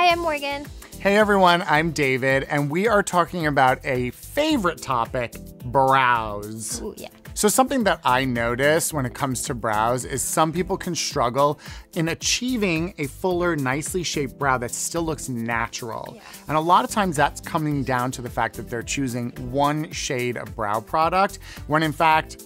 Hi, I'm Morgan. Hey everyone, I'm David, and we are talking about a favorite topic, brows. Ooh, yeah. So something that I notice when it comes to brows is some people can struggle in achieving a fuller, nicely shaped brow that still looks natural. Yeah. And a lot of times that's coming down to the fact that they're choosing one shade of brow product, when in fact,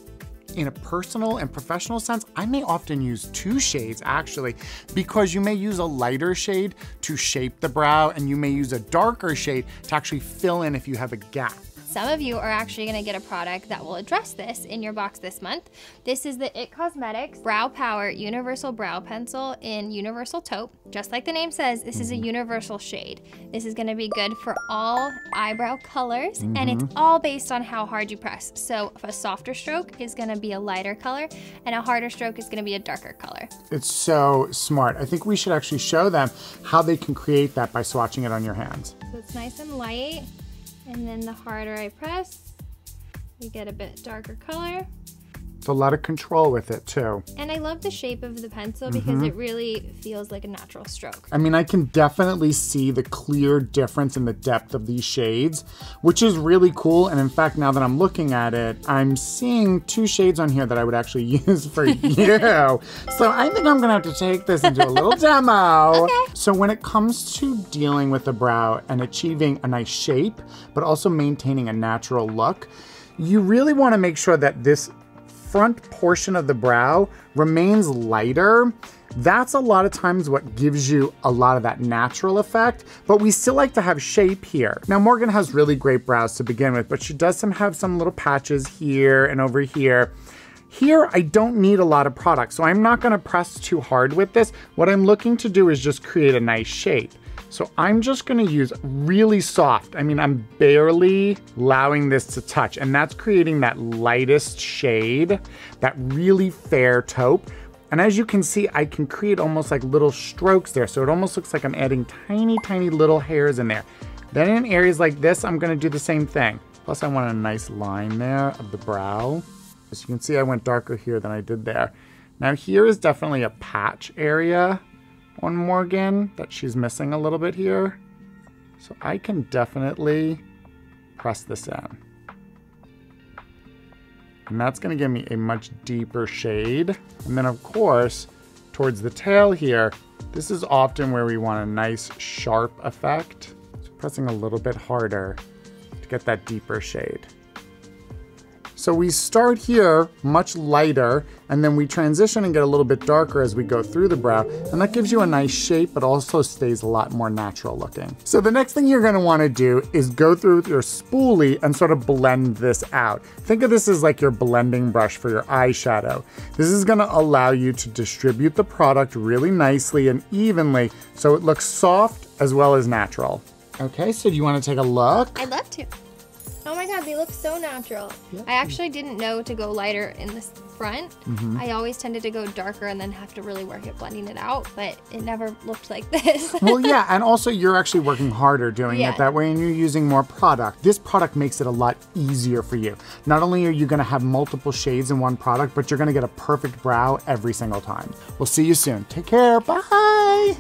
in a personal and professional sense, I may often use two shades actually, because you may use a lighter shade to shape the brow and you may use a darker shade to actually fill in if you have a gap. Some of you are actually gonna get a product that will address this in your box this month. This is the IT Cosmetics Brow Power Universal Brow Pencil in Universal Taupe. Just like the name says, this is a universal shade. This is gonna be good for all eyebrow colors, and it's all based on how hard you press. So a softer stroke is gonna be a lighter color, and a harder stroke is gonna be a darker color. It's so smart. I think we should actually show them how they can create that by swatching it on your hands. So it's nice and light. And then the harder I press, you get a bit darker color. It's a lot of control with it too. And I love the shape of the pencil because it really feels like a natural stroke. I mean, I can definitely see the clear difference in the depth of these shades, which is really cool. And in fact, now that I'm looking at it, I'm seeing two shades on here that I would actually use for you. So I think I'm gonna have to take this and do a little demo. Okay. So when it comes to dealing with the brow and achieving a nice shape, but also maintaining a natural look, you really wanna make sure that this front portion of the brow remains lighter. That's a lot of times what gives you a lot of that natural effect, but we still like to have shape here. Now Morgan has really great brows to begin with, but she does have some little patches here and over here. Here, I don't need a lot of product, so I'm not gonna press too hard with this. What I'm looking to do is just create a nice shape. So I'm just gonna use really soft. I mean, I'm barely allowing this to touch, and that's creating that lightest shade, that really fair taupe. And as you can see, I can create almost like little strokes there. So it almost looks like I'm adding tiny, tiny little hairs in there. Then in areas like this, I'm gonna do the same thing. Plus I want a nice line there of the brow. As you can see, I went darker here than I did there. Now here is definitely a patch area on Morgan that she's missing a little bit here. So I can definitely press this in. And that's gonna give me a much deeper shade. And then of course, towards the tail here, this is often where we want a nice sharp effect. So pressing a little bit harder to get that deeper shade. So we start here much lighter, and then we transition and get a little bit darker as we go through the brow, and that gives you a nice shape, but also stays a lot more natural looking. So the next thing you're gonna wanna do is go through with your spoolie and sort of blend this out. Think of this as like your blending brush for your eyeshadow. This is gonna allow you to distribute the product really nicely and evenly, so it looks soft as well as natural. Okay, so do you wanna take a look? I'd love to. Oh my God, they look so natural. Yeah. I actually didn't know to go lighter in the front. I always tended to go darker and then have to really work at blending it out, but it never looked like this. Well, yeah, and also you're actually working harder doing it that way, and you're using more product. This product makes it a lot easier for you. Not only are you gonna have multiple shades in one product, but you're gonna get a perfect brow every single time. We'll see you soon. Take care, bye.